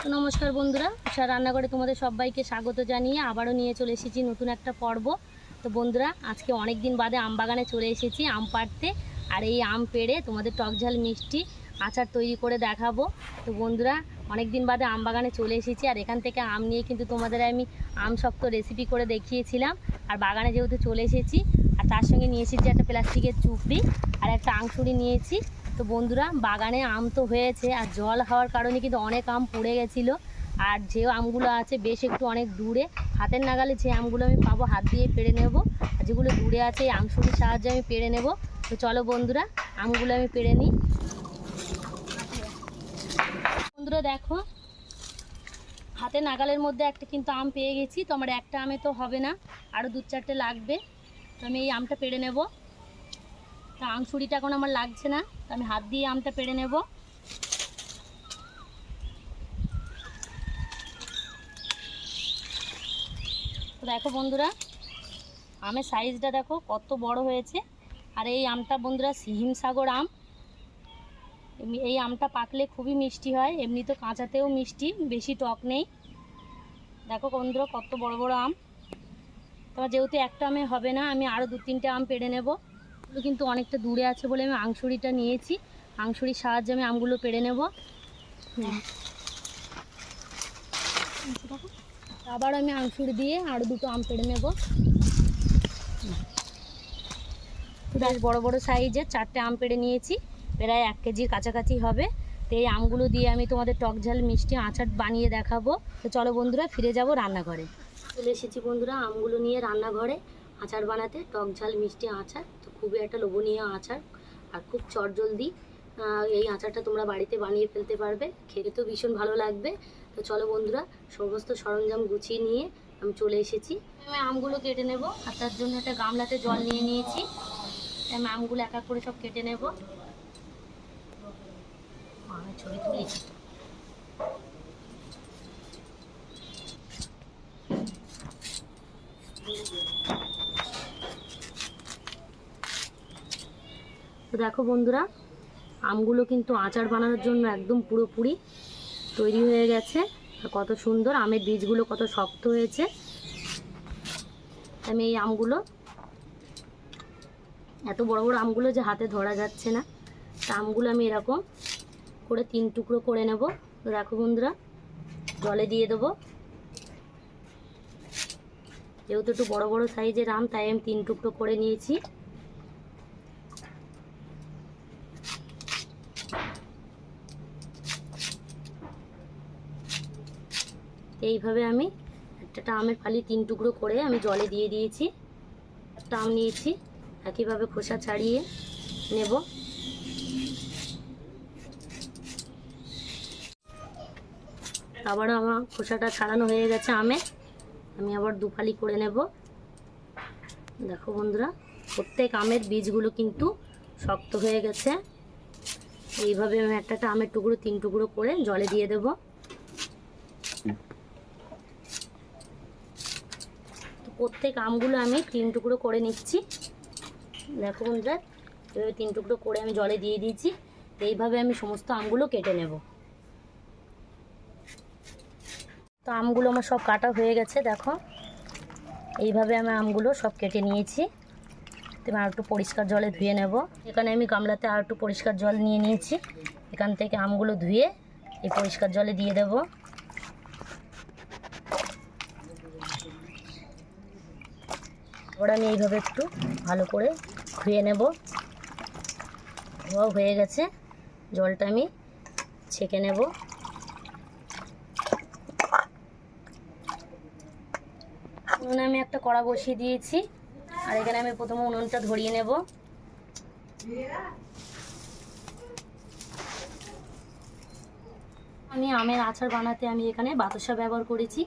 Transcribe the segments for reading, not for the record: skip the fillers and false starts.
নমস্কার বন্ধুরা, উষা রান্নাঘরে তোমাদের সবাইকে স্বাগত জানিয়ে আবারও নিয়ে চলে এসেছি নতুন একটা পর্ব। তো বন্ধুরা, আজকে অনেক দিন বাদে আম বাগানে চলে এসেছি আম পাড়তে। আর এই আম পেড়ে তোমাদের টকঝাল মিষ্টি আচার তৈরি করে দেখাবো। তো বন্ধুরা, অনেক দিন বাদে আম বাগানে চলে এসেছি, আর এখান থেকে আম নিয়ে কিন্তু তোমাদের আমি আম শক্ত রেসিপি করে দেখিয়েছিলাম। আর বাগানে যেহেতু চলে এসেছি, আর তার সঙ্গে নিয়ে এসেছি একটা প্লাস্টিকের চুপড়ি আর একটা আংশুড়ি নিয়েছি। তো বন্ধুরা, বাগানে আম তো হয়েছে, আর জল হওয়ার কারণে কিন্তু অনেক আম পড়ে গেছিলো। আর যে আমগুলো আছে বেশ একটু অনেক দূরে, হাতের নাগালে যে আমগুলো আমি পাবো হাত দিয়ে পেড়ে নেব, আর যেগুলো দূরে আছে এই আংশুড়ির সাহায্যে আমি পেড়ে নেব। তো চলো বন্ধুরা, আমগুলো আমি পেড়ে নিই। বন্ধুরা দেখো, হাতের নাগালের মধ্যে একটা কিন্তু আম পেয়ে গেছি। তো আমার একটা আমে তো হবে না, আরও দু চারটে লাগবে। তো আমি এই আমটা পেড়ে নেব। তা আংশুড়িটা এখন আমার লাগছে না, তো আমি হাত দিয়ে আমটা পেড়ে নেব। তো দেখো বন্ধুরা, আমের সাইজটা দেখো কত বড় হয়েছে। আর এই আমটা বন্ধুরা হিমসাগর আম। এই আমটা পাকলে খুবই মিষ্টি হয়, এমনি তো কাঁচাতেও মিষ্টি, বেশি টক নেই। দেখো বন্ধুরা কত বড় বড় আম। তোমার যেহেতু একটা আমে হবে না, আমি আরও দু তিনটে আম পেড়ে নেব। এগুলো কিন্তু অনেকটা দূরে আছে বলে আমি আংশুড়িটা নিয়েছি, আংশুড়ির সাহায্যে আমি আমগুলো পেড়ে নেব। আবার আমি আংশুড়ি দিয়ে আরও দুটো আম পেড়ে নেব। বেশ বড় বড় সাইজের চারটে আম পেড়ে নিয়েছি, প্রায় 1 কেজির কাছাকাছি হবে। তো এই আমগুলো দিয়ে আমি তোমাদের টকঝাল মিষ্টি আচার বানিয়ে দেখাবো। তো চলো বন্ধুরা, ফিরে যাব রান্নাঘরে। চলে এসেছি বন্ধুরা আমগুলো নিয়ে রান্নাঘরে আচার বানাতে, টকঝাল মিষ্টি আচার। তো খুবই একটা লোভনীয় আচার, আর খুব চটজলদি এই আচারটা তোমরা বাড়িতে বানিয়ে ফেলতে পারবে, খেতে তো ভীষণ ভালো লাগবে। তো চলো বন্ধুরা, সমস্ত সরঞ্জাম গুছিয়ে নিয়ে আমি চলে এসেছি। আমি আমগুলো কেটে নেব, আর তার জন্য একটা গামলাতে জল নিয়ে নিয়েছি। আমি আমগুলো এক এক করে সব কেটে নেব। আমি ছবি তুলি। তো দেখো বন্ধুরা, আমগুলো কিন্তু আচার বানানোর জন্য একদম পুরোপুরি তৈরি হয়ে গেছে। আর কত সুন্দর, আমের বীজগুলো কত শক্ত হয়েছে। আমি এই আমগুলো, এত বড় বড় আমগুলো যে হাতে ধরা যাচ্ছে না, তা আমগুলো আমি এরকম করে 3 টুকরো করে নেব। তো দেখো বন্ধুরা, জলে দিয়ে দেবো। যেহেতু একটু বড় বড় সাইজের আম, তাই আমি 3 টুকরো করে নিয়েছি। এইভাবে আমি একটা আমের ফালি 3 টুকরো করে আমি জলে দিয়ে দিয়েছি। একটা আম নিয়েছি, একইভাবে খোসা ছাড়িয়ে নেব। আবারও আমার খোসাটা ছাড়ানো হয়ে গেছে আমে, আমি আবার 2 ফালি করে নেব। দেখো বন্ধুরা, প্রত্যেক আমের বীজগুলো কিন্তু শক্ত হয়ে গেছে। এইভাবে আমি একটা আমের টুকরো 3 টুকরো করে জলে দিয়ে দেব। তো প্রত্যেক আমগুলো আমি 3 টুকরো করে নিচ্ছি। দেখো বন্ধুরা, এভাবে 3 টুকরো করে আমি জলে দিয়ে দিয়েছি। এইভাবে আমি সমস্ত আমগুলো কেটে নেব। তো আমগুলো আমার সব কাটা হয়ে গেছে। দেখো, এইভাবে আমি আমগুলো সব কেটে নিয়েছি। আর একটু পরিষ্কার জলে ধুয়ে নেব। এখানে আমি গামলাতে আর একটু পরিষ্কার জল নিয়ে নিয়েছি। এখান থেকে আমগুলো ধুয়ে এই পরিষ্কার জলে দিয়ে দেব। এবার আমি এইভাবে একটু ভালো করে ধুয়ে নেব। ধোয়া হয়ে গেছে, জলটা আমি ছেঁকে নেব। উনুনে আমি একটা কড়া বসিয়ে দিয়েছি, আর এখানে আমি প্রথমে উনুনটা ধরিয়ে নেব। আমি আমের আচার বানাতে আমি এখানে বাতাসা ব্যবহার করেছি।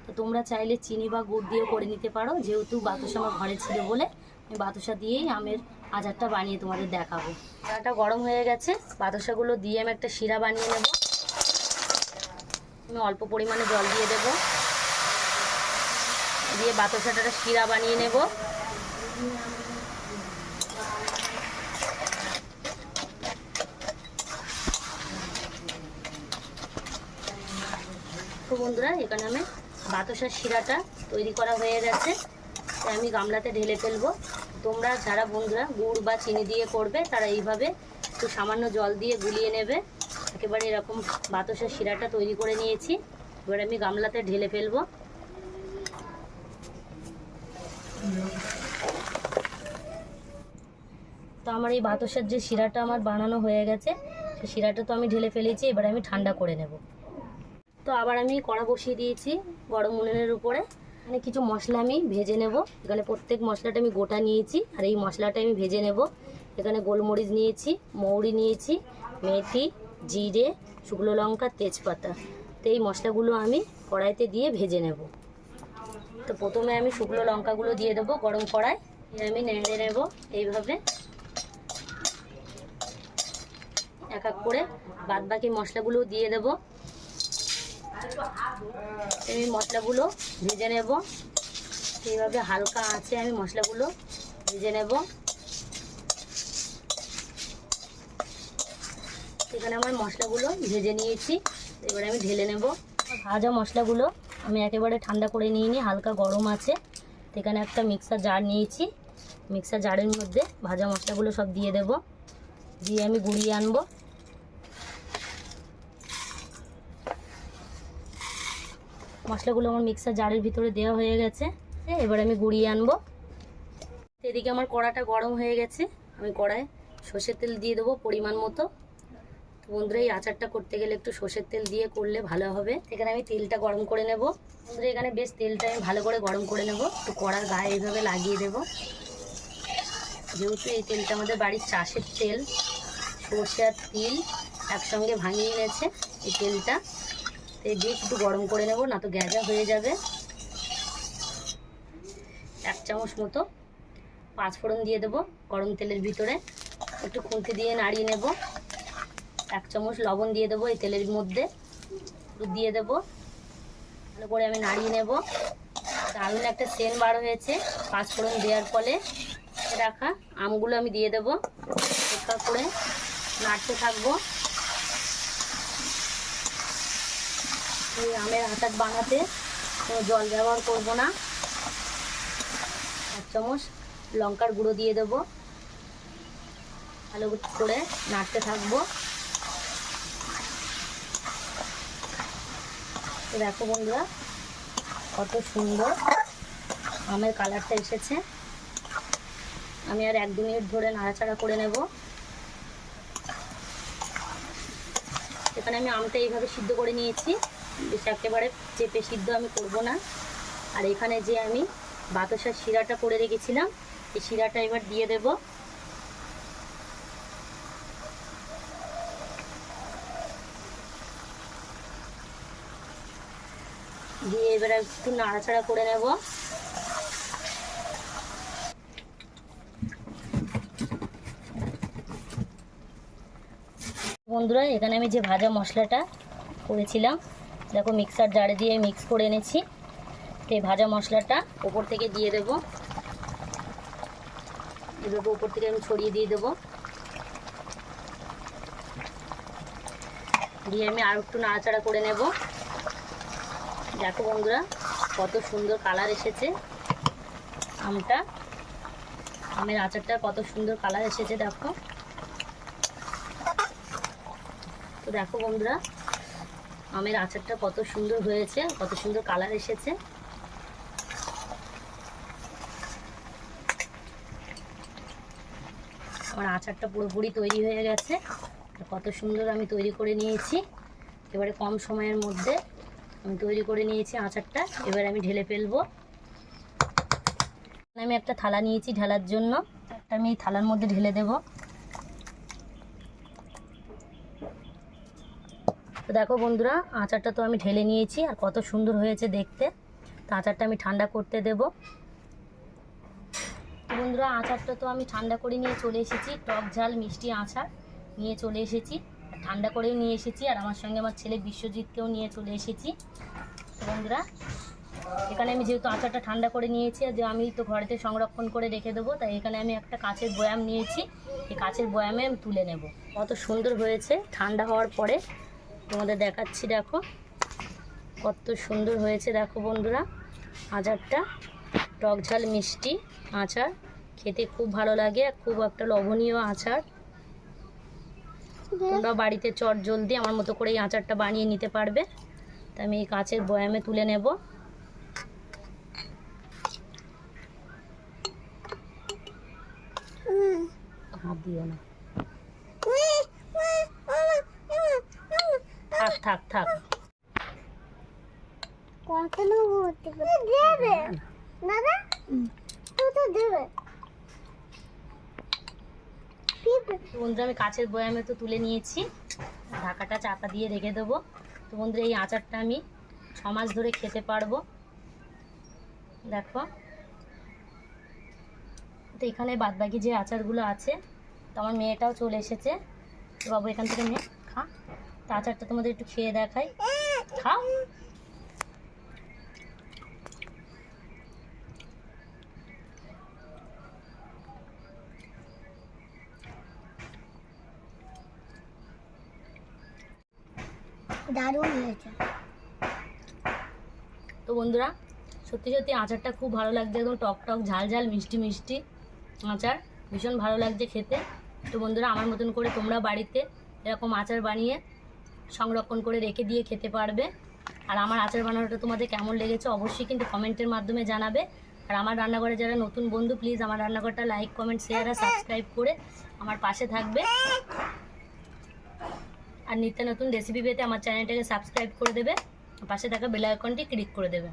তো তোমরা চাইলে চিনি বা গুড় দিয়েও করে নিতে পারো। যেহেতু বাতাসা আমার ঘরে ছিল বলে আমি বাতাসা দিয়েই আমের আচারটা বানিয়ে তোমাদের দেখাবো। কড়াটা গরম হয়ে গেছে, বাতাসাগুলো দিয়ে আমি একটা শিরা বানিয়ে নেব। আমি অল্প পরিমাণে জল দিয়ে দেব, দিয়ে বাতাসাটা শিরা বানিয়ে নেব। দেখো বন্ধুরা, এখানে আমি বাতাসার শিরাটা তৈরি করা হয়ে গেছে। তাই আমি গামলাতে ঢেলে ফেলবো। তোমরা যারা বন্ধুরা গুড় বা চিনি দিয়ে করবে তারা এইভাবে একটু সামান্য জল দিয়ে গুলিয়ে নেবে। একেবারে এরকম বাতাসার শিরাটা তৈরি করে নিয়েছি। এবার আমি গামলাতে ঢেলে ফেলবো। তো আমার এই বাতাসার যে শিরাটা আমার বানানো হয়ে গেছে, সেই শিরাটা তো আমি ঢেলে ফেলেছি। এবার আমি ঠান্ডা করে নেব। তো আবার আমি কড়া বসিয়ে দিয়েছি গরম উনুনের উপরে। এখানে কিছু মশলা আমি ভেজে নেব। এখানে প্রত্যেক মশলাটা আমি গোটা নিয়েছি, আর এই মশলাটা আমি ভেজে নেব। এখানে গোলমরিচ নিয়েছি, মৌরি নিয়েছি, মেথি, জিরে, শুকনো লঙ্কা, তেজপাতা। তো এই মশলাগুলো আমি কড়াইতে দিয়ে ভেজে নেব। তো প্রথমে আমি শুকনো লঙ্কাগুলো দিয়ে দেবো গরম কড়াই। আমি নেড়ে নেব এইভাবে এক এক করে। বাদ বাকি মশলাগুলো দিয়ে দেব। আমি মশলাগুলো ভেজে নেব এইভাবে হালকা আঁচে। আমি মশলাগুলো ভেজে নেব। এখানে আমার মশলাগুলো ভেজে নিয়েছি। এবারে আমি ঢেলে নেব। ভাজা মশলাগুলো আমি একেবারে ঠান্ডা করে নিইনি, হালকা গরম আছে। এখানে একটা মিক্সার জার নিয়েছি। মিক্সার জারের মধ্যে ভাজা মশলাগুলো সব দিয়ে দেব। দিয়ে আমি গুঁড়িয়ে আনবো। মশলাগুলো আমার মিক্সার জারের ভিতরে দেওয়া হয়ে গেছে। এবার আমি গুঁড়িয়ে আনবো। এদিকে আমার কড়াটা গরম হয়ে গেছে। আমি কড়ায় সর্ষের তেল দিয়ে দেবো পরিমাণ মতো। তো বন্ধুরা, এই আচারটা করতে গেলে একটু সর্ষের তেল দিয়ে করলে ভালো হবে। এখানে আমি তেলটা গরম করে নেব। বন্ধুরা, এখানে বেশ তেলটা আমি ভালো করে গরম করে নেব। তো কড়ার গায়ে এইভাবে লাগিয়ে দেব। যেহেতু এই তেলটা আমাদের বাড়ির চাষের তেল, সর্ষে আর তিল একসঙ্গে ভাঙিয়ে এনেছে এই তেলটা। তো এই দিয়ে একটু গরম করে নেব, না তো গ্যাজা হয়ে যাবে। 1 চামচ মতো পাঁচফোড়ন দিয়ে দেবো গরম তেলের ভিতরে। একটু খুন্তি দিয়ে নাড়িয়ে নেব। 1 চামচ লবণ দিয়ে দেবো এই তেলের মধ্যে। দিয়ে দেবো ভালো করে আমি নাড়িয়ে নেব। দারুণ একটা সেন্ট বার হয়েছে পাঁচফোড়ন দেওয়ার ফলে। রাখা আমগুলো আমি দিয়ে দেবো। হালকা করে নাড়তে থাকবো। এই আমের আচার বানাতে কোনো জল ব্যবহার করব না। 1 চামচ লঙ্কার গুঁড়ো দিয়ে দেবো। ভালো করে নাড়তে থাকবো। দেখো বন্ধুরা, কত সুন্দর আমের কালারটা এসেছে। আমি আর 1-2 মিনিট ধরে নাড়াচাড়া করে নেব। এখানে আমি আমটা এইভাবে সিদ্ধ করে নিয়েছি। বেশ একেবারে চেপে সিদ্ধ আমি করব না। আর এখানে যে আমি বাতাসার শিরাটা করে রেখেছিলাম, এই শিরাটা এবার দিয়ে দেব। দিয়ে এবার একটু নাড়াচাড়া করে নেব। বন্ধুরা, এখানে আমি যে ভাজা মশলাটা করেছিলাম, দেখো মিক্সার জারে দিয়ে মিক্স করে এনেছি। তো এই ভাজা মশলাটা ওপর থেকে দিয়ে দেব। এভাবে ওপর থেকে আমি ছড়িয়ে দিয়ে দেবো। দিয়ে আমি আর একটু নাড়াচাড়া করে নেব। দেখো বন্ধুরা, কত সুন্দর কালার এসেছে আমটা। আমের আচারটা কত সুন্দর কালার এসেছে দেখো। তো দেখো বন্ধুরা, আমের আচারটা কত সুন্দর হয়েছে, কত সুন্দর কালার এসেছে। আমার আচারটা পুরোপুরি তৈরি হয়ে গেছে। কত সুন্দর আমি তৈরি করে নিয়েছি। এবারে কম সময়ের মধ্যে আমি তৈরি করে নিয়েছি আচারটা। এবার আমি ঢেলে ফেলবো। আমি একটা থালা নিয়েছি ঢালার জন্য। আমি এই থালার মধ্যে ঢেলে দেব। তো দেখো বন্ধুরা, আচারটা তো আমি ঢেলে নিয়েছি, আর কত সুন্দর হয়েছে দেখতে। তো আচারটা আমি ঠান্ডা করতে দেব। বন্ধুরা, আচারটা তো আমি ঠান্ডা করে নিয়ে চলে এসেছি। টক ঝাল মিষ্টি আচার নিয়ে চলে এসেছি, ঠান্ডা করেও নিয়ে এসেছি। আর আমার সঙ্গে আমার ছেলে বিশ্বজিৎকেও নিয়ে চলে এসেছি। তো বন্ধুরা, এখানে আমি যেহেতু আচারটা ঠান্ডা করে নিয়েছি, আর যে আমি তো ঘরেতে সংরক্ষণ করে রেখে দেবো, তাই এখানে আমি একটা কাচের বয়াম নিয়েছি। এই কাচের বয়ামে আমি তুলে নেব। কত সুন্দর হয়েছে ঠান্ডা হওয়ার পরে, তোমাদের দেখাচ্ছি। দেখো কত সুন্দর হয়েছে দেখো বন্ধুরা আচারটা। টক ঝাল মিষ্টি আচার, খেতে খুব ভালো লাগে, খুব একটা লোভনীয় আচার। তোমরা বাড়িতে চট জলদি আমার মতো করে এই আচারটা বানিয়ে নিতে পারবে। তা আমি এই কাঁচের বয়ামে তুলে নেব। হাত দিও না, থাক থাক থাক। বন্ধুরা আমি কাঁচের বয়ামে তো তুলে নিয়েছি, ঢাকাটা চাপা দিয়ে রেখে দেবো। তো বন্ধুরা এই আচারটা আমি 6 মাস ধরে খেতে পারবো। দেখো তো এখানে বাদবাকি যে আচারগুলো আছে, তো আমার মেয়েটাও চলে এসেছে। তো বাবু এখান থেকে নে, খা। তো আচারটা তোমাদের একটু খেয়ে দেখাই, খাও। দারুণ হয়েছে। তো বন্ধুরা সত্যি সত্যি আচারটা খুব ভালো লাগছে, একদম টক টক ঝাল ঝাল মিষ্টি মিষ্টি আচার, ভীষণ ভালো লাগছে খেতে। তো বন্ধুরা আমার মতন করে তোমরা বাড়িতে এরকম আচার বানিয়ে সংরক্ষণ করে রেখে দিয়ে খেতে পারবে। আর আমার আচার বানানোটা তোমাদের কেমন লেগেছে অবশ্যই কিন্তু কমেন্টের মাধ্যমে জানাবে। আর আমার রান্নাঘরে যারা নতুন বন্ধু, প্লিজ আমার রান্নাঘরটা লাইক কমেন্ট শেয়ার আর সাবস্ক্রাইব করে আমার পাশে থাকবে। আর নিত্য নতুন রেসিপি পেতে আমার চ্যানেলটাকে সাবস্ক্রাইব করে দেবে, পাশে থাকা বেল আইকনটি ক্লিক করে দেবে।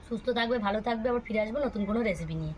সুস্থ থাকবে, ভালো থাকবে, আবার ফিরে আসবো নতুন কোনো রেসিপি নিয়ে।